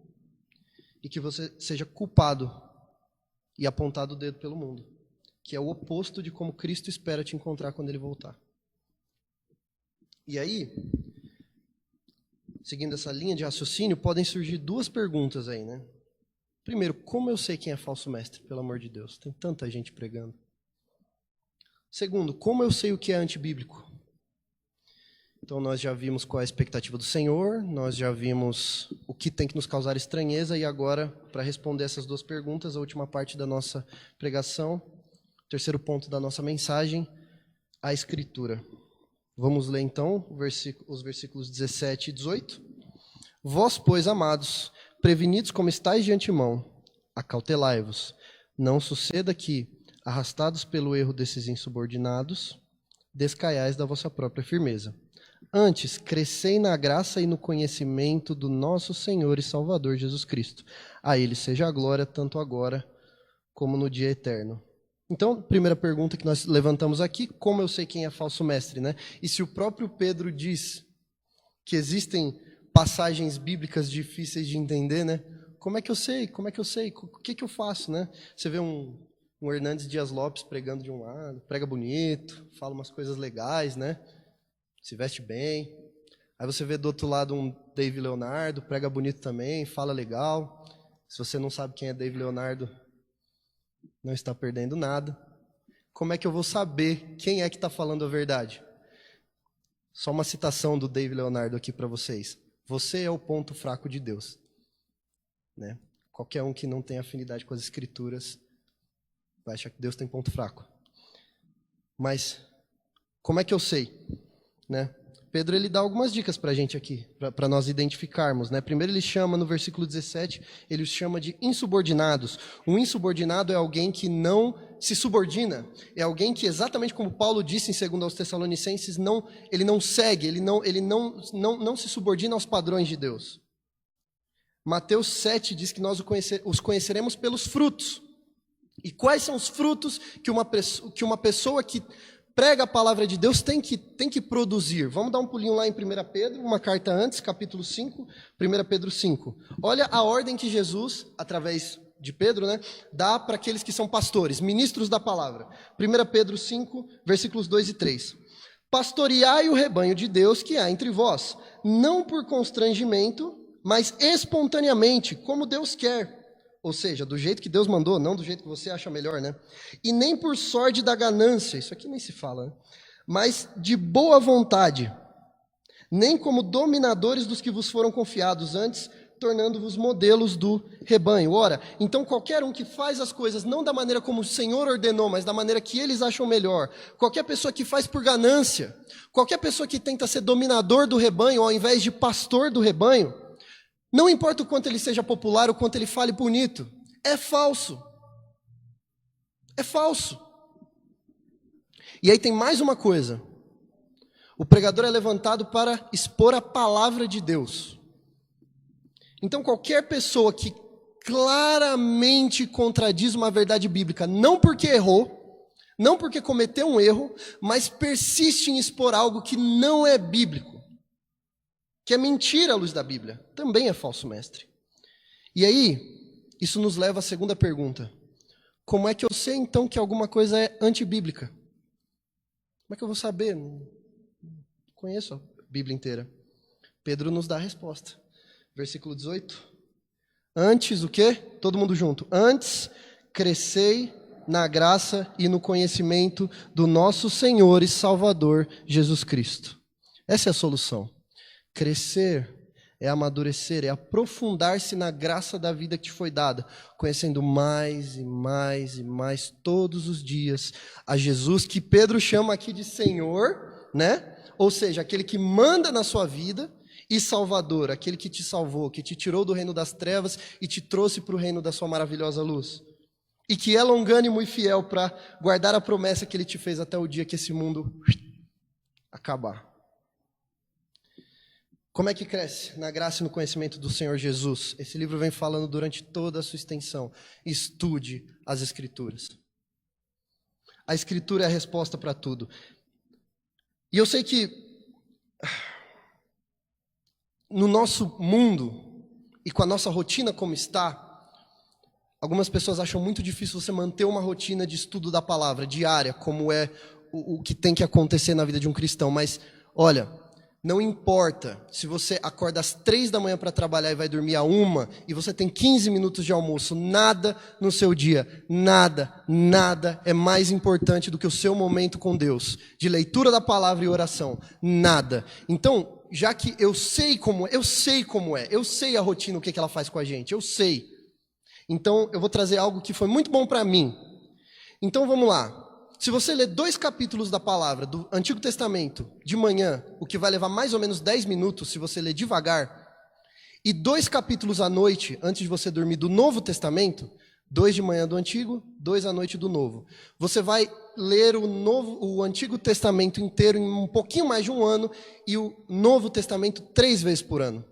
e que você seja culpado e apontado o dedo pelo mundo, que é o oposto de como Cristo espera te encontrar quando Ele voltar. E aí, seguindo essa linha de raciocínio, podem surgir duas perguntas aí, né? Primeiro, como eu sei quem é falso mestre, pelo amor de Deus? Tem tanta gente pregando. Segundo, como eu sei o que é antibíblico? Então, nós já vimos qual é a expectativa do Senhor, nós já vimos o que tem que nos causar estranheza, e agora, para responder essas duas perguntas, a última parte da nossa pregação, o terceiro ponto da nossa mensagem, a Escritura. Vamos ler então os versículos 17 e 18. Vós, pois, amados, prevenidos como estáis de antemão, acautelai-vos. Não suceda que, arrastados pelo erro desses insubordinados, descaiais da vossa própria firmeza. Antes, crescei na graça e no conhecimento do nosso Senhor e Salvador Jesus Cristo. A Ele seja a glória, tanto agora como no dia eterno. Então, primeira pergunta que nós levantamos aqui, como eu sei quem é falso mestre, né? E se o próprio Pedro diz que existem passagens bíblicas difíceis de entender, né? Como é que eu sei? Como é que eu sei? O que eu faço, né? Você vê um Hernandes Dias Lopes pregando de um lado, prega bonito, fala umas coisas legais, né? Se veste bem. Aí você vê do outro lado um Dave Leonardo, prega bonito também, fala legal. Se você não sabe quem é Dave Leonardo, não está perdendo nada. Como é que eu vou saber quem é que está falando a verdade? Só uma citação do Dave Leonardo aqui para vocês. Você é o ponto fraco de Deus. Né? Qualquer um que não tem afinidade com as Escrituras vai achar que Deus tem ponto fraco. Mas como é que eu sei? Né? Pedro ele dá algumas dicas para a gente aqui, para nós identificarmos. Né? Primeiro ele chama, no versículo 17, ele os chama de insubordinados. Um insubordinado é alguém que não se subordina. É alguém que, exatamente como Paulo disse em 2 aos Tessalonicenses, ele não segue, ele não se subordina aos padrões de Deus. Mateus 7 diz que nós os conheceremos pelos frutos. E quais são os frutos que uma pessoa que prega a palavra de Deus tem que produzir? Vamos dar um pulinho lá em 1 Pedro, uma carta antes, capítulo 5, 1 Pedro 5. Olha a ordem que Jesus, através de Pedro, né, dá para aqueles que são pastores, ministros da palavra. 1 Pedro 5, versículos 2 e 3. Pastoreai o rebanho de Deus que há entre vós, não por constrangimento, mas espontaneamente, como Deus quer. Ou seja, do jeito que Deus mandou, não do jeito que você acha melhor, né? E nem por sorte da ganância, isso aqui nem se fala, né? Mas de boa vontade, nem como dominadores dos que vos foram confiados antes, tornando-vos modelos do rebanho. Ora, então qualquer um que faz as coisas não da maneira como o Senhor ordenou, mas da maneira que eles acham melhor, qualquer pessoa que faz por ganância, qualquer pessoa que tenta ser dominador do rebanho ao invés de pastor do rebanho, não importa o quanto ele seja popular, o quanto ele fale bonito, é falso. É falso. E aí tem mais uma coisa. O pregador é levantado para expor a palavra de Deus. Então qualquer pessoa que claramente contradiz uma verdade bíblica, não porque errou, não porque cometeu um erro, mas persiste em expor algo que não é bíblico, que é mentira à luz da Bíblia, também é falso mestre. E aí, isso nos leva à segunda pergunta. Como é que eu sei, então, que alguma coisa é antibíblica? Como é que eu vou saber? Não conheço a Bíblia inteira. Pedro nos dá a resposta. Versículo 18. Antes o quê? Todo mundo junto. Antes, crescei na graça e no conhecimento do nosso Senhor e Salvador Jesus Cristo. Essa é a solução. Crescer é amadurecer, é aprofundar-se na graça da vida que te foi dada, conhecendo mais e mais e mais todos os dias a Jesus, que Pedro chama aqui de Senhor, né? Ou seja, aquele que manda na sua vida, e Salvador, aquele que te salvou, que te tirou do reino das trevas e te trouxe para o reino da sua maravilhosa luz. E que é longânimo e fiel para guardar a promessa que ele te fez até o dia que esse mundo acabar. Como é que cresce? Na graça e no conhecimento do Senhor Jesus. Esse livro vem falando durante toda a sua extensão. Estude as Escrituras. A Escritura é a resposta para tudo. E eu sei que no nosso mundo e com a nossa rotina como está, algumas pessoas acham muito difícil você manter uma rotina de estudo da palavra diária, como é o que tem que acontecer na vida de um cristão. Mas, olha, não importa se você acorda às 3 da manhã para trabalhar e vai dormir à 1 e você tem 15 minutos de almoço, nada no seu dia, nada é mais importante do que o seu momento com Deus, de leitura da palavra e oração, nada. Então, já que eu sei como é, eu sei a rotina, o que ela faz com a gente, eu sei. Então, eu vou trazer algo que foi muito bom para mim. Então, vamos lá. se você ler 2 capítulos da palavra do Antigo Testamento de manhã, o que vai levar mais ou menos 10 minutos se você ler devagar, e 2 capítulos à noite, antes de você dormir, do Novo Testamento, 2 de manhã do Antigo, 2 à noite do Novo. Você vai ler o Antigo Testamento inteiro em um pouquinho mais de um ano e o Novo Testamento 3 vezes por ano.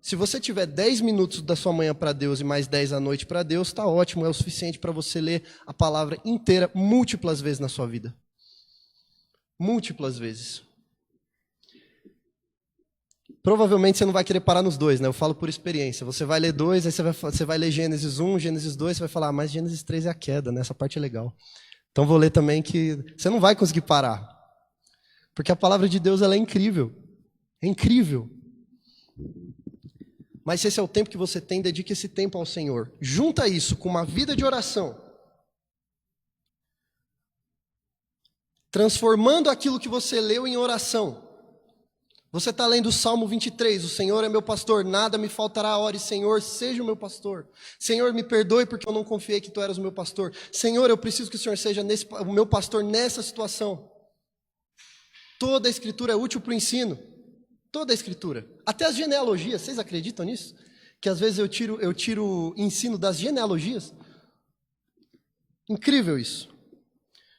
Se você tiver 10 minutos da sua manhã para Deus e mais 10 à noite para Deus, está ótimo, é o suficiente para você ler a palavra inteira múltiplas vezes na sua vida. Múltiplas vezes. Provavelmente você não vai querer parar nos 2, né? Eu falo por experiência. Você vai ler 2, aí você vai ler Gênesis 1, Gênesis 2, você vai falar, mas Gênesis 3 é a queda, né? Essa parte é legal. Então vou ler também que você não vai conseguir parar. Porque a palavra de Deus ela é incrível. É incrível. Mas se esse é o tempo que você tem, dedique esse tempo ao Senhor. Junta isso com uma vida de oração. Transformando aquilo que você leu em oração. Você está lendo o Salmo 23, o Senhor é meu pastor, nada me faltará, ore, Senhor, seja o meu pastor. Senhor, me perdoe porque eu não confiei que Tu eras o meu pastor. Senhor, eu preciso que o Senhor seja o meu pastor nessa situação. Toda a Escritura é útil para o ensino. Toda a Escritura. Até as genealogias, vocês acreditam nisso? Que às vezes eu tiro ensino das genealogias? Incrível isso.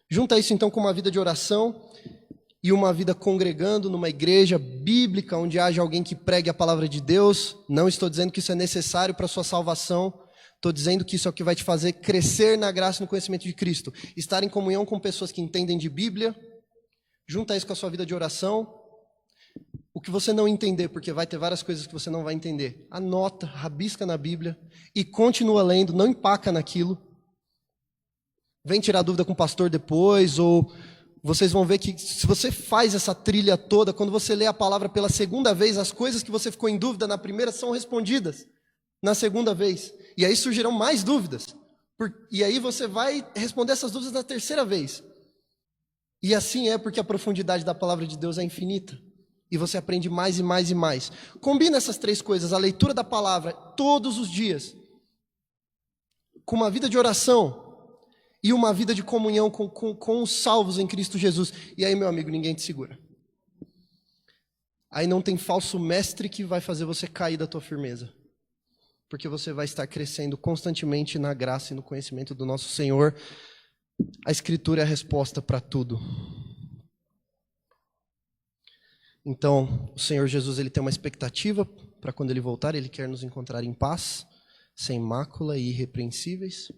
Junta isso então com uma vida de oração e uma vida congregando numa igreja bíblica, onde haja alguém que pregue a palavra de Deus. Não estou dizendo que isso é necessário para a sua salvação. Estou dizendo que isso é o que vai te fazer crescer na graça e no conhecimento de Cristo. Estar em comunhão com pessoas que entendem de Bíblia. Junta isso com a sua vida de oração. O que você não entender, porque vai ter várias coisas que você não vai entender. Anota, rabisca na Bíblia e continua lendo, não empaca naquilo. Vem tirar dúvida com o pastor depois, ou vocês vão ver que se você faz essa trilha toda, quando você lê a palavra pela segunda vez, as coisas que você ficou em dúvida na primeira são respondidas na segunda vez. E aí surgirão mais dúvidas. E aí você vai responder essas dúvidas na terceira vez. E assim é porque a profundidade da palavra de Deus é infinita. E você aprende mais e mais e mais. Combina essas 3 coisas, a leitura da palavra todos os dias, com uma vida de oração e uma vida de comunhão com os salvos em Cristo Jesus. E aí, meu amigo, ninguém te segura. Aí não tem falso mestre que vai fazer você cair da tua firmeza. Porque você vai estar crescendo constantemente na graça e no conhecimento do nosso Senhor. A Escritura é a resposta para tudo. Então, o Senhor Jesus ele tem uma expectativa para quando Ele voltar, Ele quer nos encontrar em paz, sem mácula e irrepreensíveis.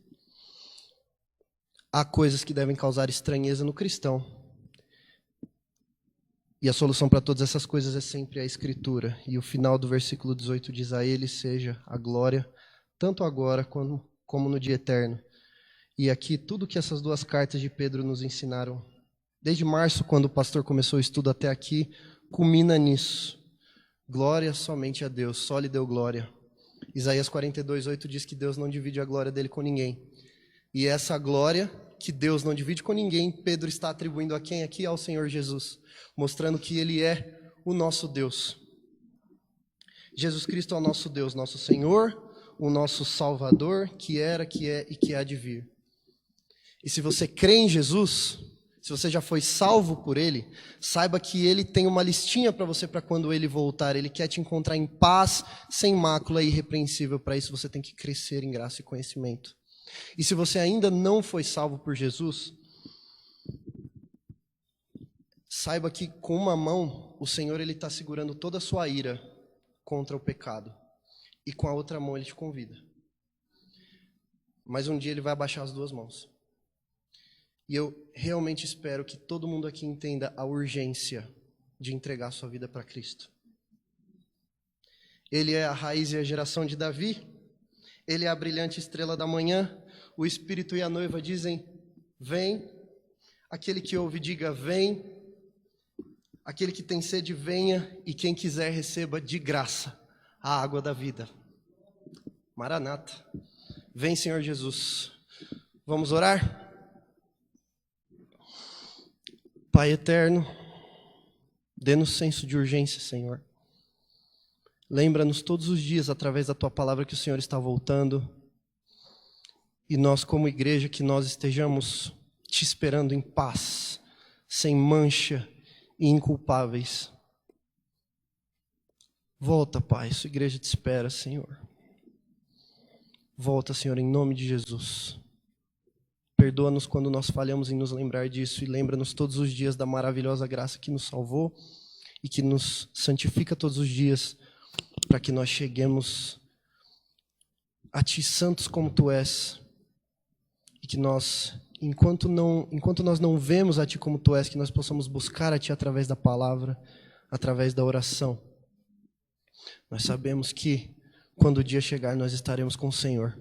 Há coisas que devem causar estranheza no cristão. E a solução para todas essas coisas é sempre a Escritura. E o final do versículo 18 diz: a Ele seja a glória, tanto agora como no dia eterno. E aqui tudo que essas 2 cartas de Pedro nos ensinaram, desde março, quando o pastor começou o estudo até aqui, culmina nisso. Glória somente a Deus, só lhe deu glória. Isaías 42:8 diz que Deus não divide a glória dele com ninguém. E essa glória que Deus não divide com ninguém, Pedro está atribuindo a quem aqui? Ao Senhor Jesus, mostrando que Ele é o nosso Deus. Jesus Cristo é o nosso Deus, nosso Senhor, o nosso Salvador, que era, que é e que há de vir. E se você crê em Jesus, se você já foi salvo por Ele, saiba que Ele tem uma listinha para você para quando Ele voltar. Ele quer te encontrar em paz, sem mácula e irrepreensível. Para isso você tem que crescer em graça e conhecimento. E se você ainda não foi salvo por Jesus, saiba que com uma mão o Senhor ele está segurando toda a sua ira contra o pecado. E com a outra mão Ele te convida. Mas um dia Ele vai abaixar as 2 mãos. E eu realmente espero que todo mundo aqui entenda a urgência de entregar sua vida para Cristo. Ele é a raiz e a geração de Davi. Ele é a brilhante estrela da manhã. O Espírito e a noiva dizem: vem. Aquele que ouve, diga: vem. Aquele que tem sede, venha. E quem quiser, receba de graça a água da vida. Maranata. Vem, Senhor Jesus. Vamos orar? Pai eterno, dê-nos senso de urgência, Senhor. Lembra-nos todos os dias, através da Tua palavra, que o Senhor está voltando. E nós, como igreja, que nós estejamos te esperando em paz, sem mancha e inculpáveis. Volta, Pai, sua igreja te espera, Senhor. Volta, Senhor, em nome de Jesus. Perdoa-nos quando nós falhamos em nos lembrar disso e lembra-nos todos os dias da maravilhosa graça que nos salvou e que nos santifica todos os dias para que nós cheguemos a Ti santos como Tu és e que nós, enquanto nós não vemos a Ti como Tu és, que nós possamos buscar a Ti através da palavra, através da oração. Nós sabemos que quando o dia chegar nós estaremos com o Senhor.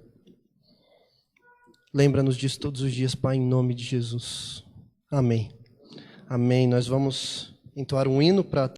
Lembra-nos disso todos os dias, Pai, em nome de Jesus. Amém. Amém. Nós vamos entoar um hino para